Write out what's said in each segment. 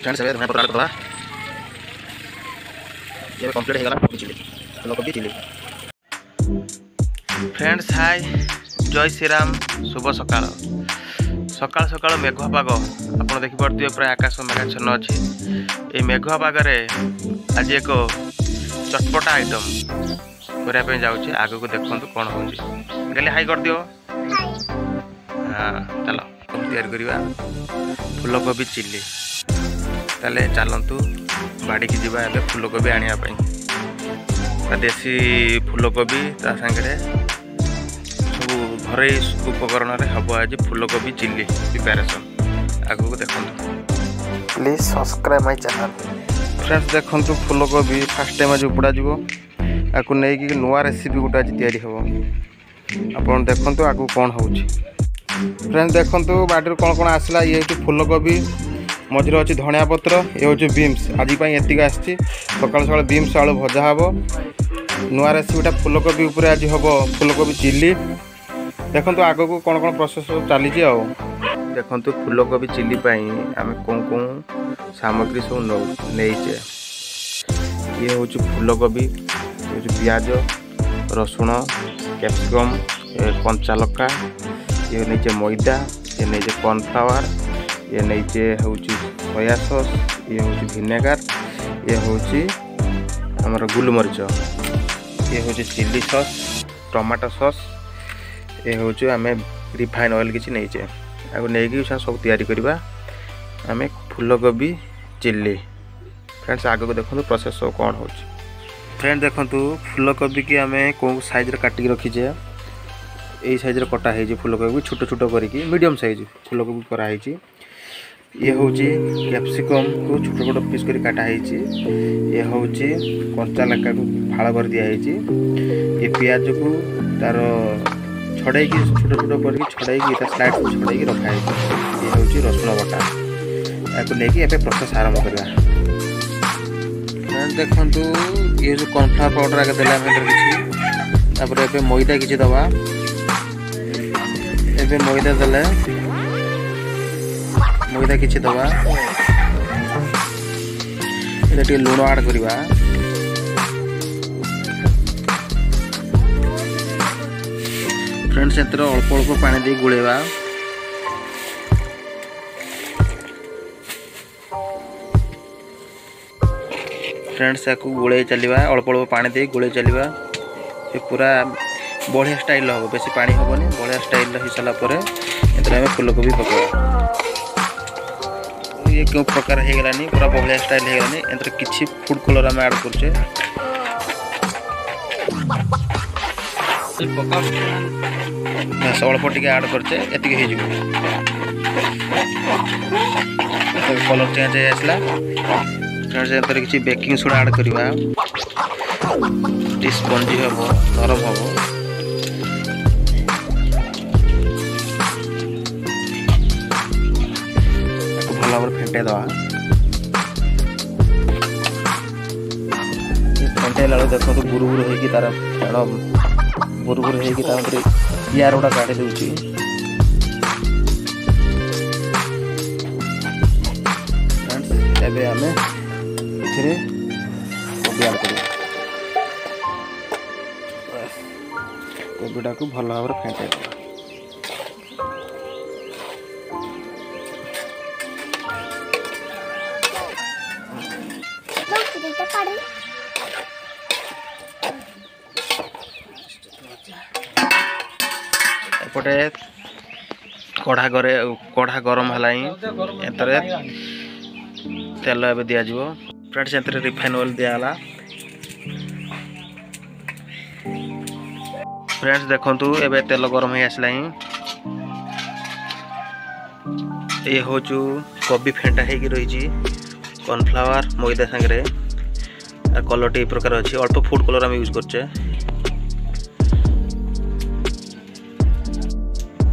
Friends धनिया पत्र आड़ करवा ये कंप्लीट हो गला चिली फूलकोबी चिली। फ्रेंड्स हाय जय श्रीराम शुभ सकाळ सकाळ सकाळ मेघुआ पाग आप देखिपे प्राय आकाश मेघाच्छन्न अच्छी ये मेघुआ पागरे आज एक चटपटा आइटम करने जाऊँगी आग को देखो कौन हो गली हाई कर दियो। हाँ चलो तैयारी करवा फूलकोबी चिली ताले चलतु बाड़ी की जीवा ए फूलकोबी आने देसी फूलकोबी ता सांगे सब घर उपकरण हम आज फूलकोबी चिली प्रिपेरेसन आगू देखो। Please subscribe my channel. Friends देखो फूलकोबी फास्ट टाइम आज उपड़ा जीव आपको नहीं कि नुआ रेसिपी गोटे आज तैयारी हम आप देखो आगू कौन हो। फ्रेंड्स देखो बाड़ी कौन कौन आसला ये हूँ फूलकोबी मझे अच्छी धनिया पत्र ये हूँ बीम्स आज एतिक आसी सकाल सकाल बीम्स आलू भजा हम नुआ रेसिपीटा फूलकोबी उपरे आज हम फूलकोबी चिली देखो आग को कौन कौन प्रोसेस चली देखो फूलकोबी चिली आम कौन कौन सामग्री सब नहींचे ये हूँ फूलकोबी प्याज रसुण कैप्सिकम कंचा लका ये नहीं मैदा ये नहीं कॉर्नफ्लावर ये नहीं हूँ सोया सॉस ये हूँ विनेगार ये हूँ आमर गोलमरीच ये हूँ चिली सॉस टमाटो सॉस ये हूँ आम रिफाइन ऑयल किसी नहींचे आगे नहीं सब तैयारी करवा आम फूलकोबी चिली। फ्रेंड्स आग को देखो प्रोसेस सब कौन हो। फ्रेंड देखो फूलकोबी की आम कौ साइज काटिक रखीचे यही साइज कटा है फूलकोबी छोट छोट करके मीडियम साइज फूलकोबी कराई ये हूँ कैप्सिकम को छोट छोट पीस कर काटाई ये हूँ कंचा लका को फाड़ कर दिखाई ये पियाज को तार छड़े छोट छोट कर छड़े स्लाइड को छड़े रखाई ये हूँ रसुण बटा या लेकिन प्रोसेस आरंभ करवा। देखो ये जो कॉर्नफ्लावर पाउडर आगे देला किसी मैदा किसी दवा एबे मैदा देले मैदा किसी दवा ये लुण आड करवा फ्रेंड्स एतर अल्प अल्प पानी दे गुलेवा फ्रेंड्स या गोले चलवा अल्प अल्प पानी दे गोले चलवा ये पूरा बढ़िया स्टाइल हम बेसी पानी हेनी बढ़िया स्टाइल हो सारापर ये फूलकोबी पकड़ा ये क्यों प्रकार हो गलानी पूरा बढ़िया स्टाइल हो गलानी एंतर किछि फूड कलर आम ऐड करछे बस अल्प टिके ऐड करछे एतिक हे जिवो कलर चेंज हो आसला। फ्रेंड्स किसी बेकिंग सोडा ऐड करवा स्पंजी हम नरम हम भल भाव फेंटे दवा फेंटेला देखो बुरबुर हो तार फेड़ बुरबुर हो यार गुड़ा काढ़ी दूसरी एबे आमे कोबीटा को भल भाव फेंटे एपटे कढ़ा गरम है तेल ए दि जाव। Friends एंतर refine oil दिगला। फ्रेंड्स देखु एबे तेल गरम हो आसला ये हूँ कोबी फेंटा हो रही कॉर्नफ्लावर मैदा सांगे कलर टे प्रकार अच्छी अल्प फूड कलर आम यूज करचे।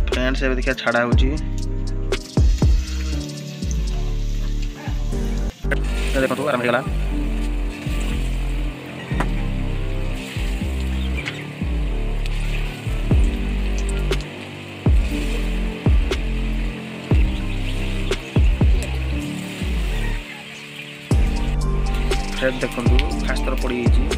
फ्रेंड्स एबे देखिए छाड़ा हो देखो आरंभ होगा। फ्रेंड्स देखंतु फास्ट थर पड़ी गई।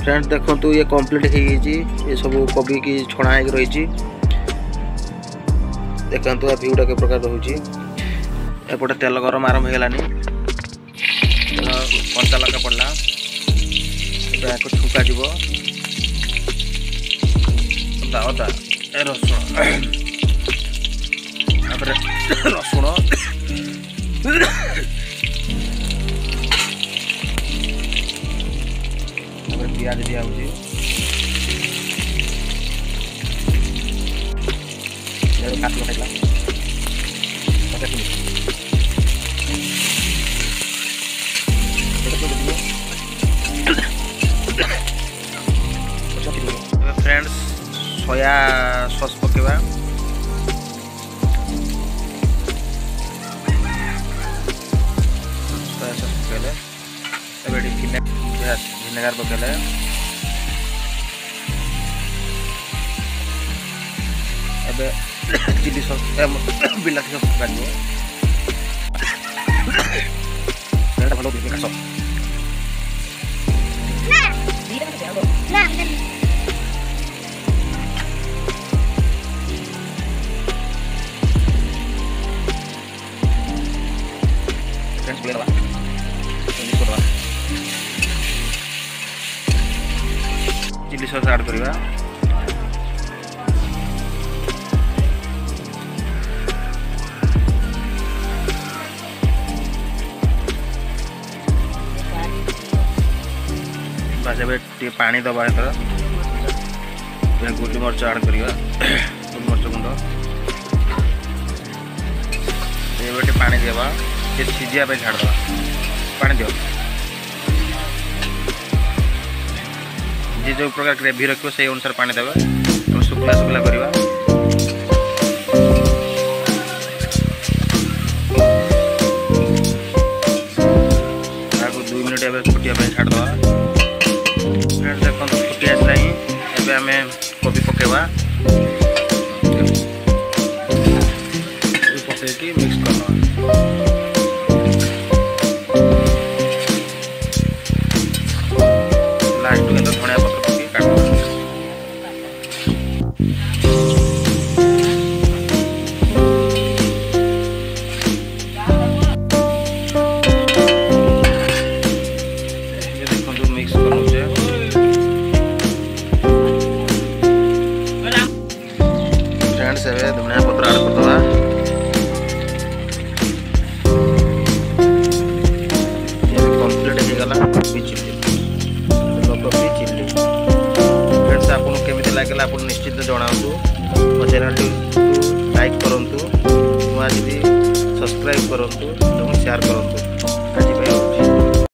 फ्रेंड्स देखंतु ये कंप्लीट हो गई। ये सब कोबी की छणा हो रही। देखंतु आ व्यूटा के प्रकार रोची। एपटे तेल गरम आरंभ हो गलानी। कंचा लଙ୍କା पड़ला को छुका जीव अदा अदा रसुण रसुण प्याज दिया फ्रेंड्स सोया सॉस पकेवा। सोया सॉस पकेले विनेगार पकेले चिली सॉस बिलाती सॉस पकाज भल घास चिली सॉस ऐड करवा। बस ए पानी दबा गोलमरच ऐड करवा। गोलमरच गुंड ये पानी देवा सीझा छाड़ दवा। पानी दियो जी जो प्रकार ग्रेवी रखो से अनुसार पानी देवा। शुक्ला शुक्ला करवा। ताको 2 मिनट फुटिया छाड़ दवा। देखो फुटी आसला एवं आम कोबी पकेवा। पकईकि मिक्स कर लास्ट में तो धनिया पत्र पकई काट देखो मिक्स कर फ्रेंड्स ए धनिया पत्र ऐड करदवा। कंप्लीट हो गला कोबी चिल्ली कोबी चिल्ली। फ्रेंड्स आपको केमिति लागला आप निश्चित जणावतु। मो चैनल लाइक करंतु, सब्सक्राइब करंतु और शेयर करंतु।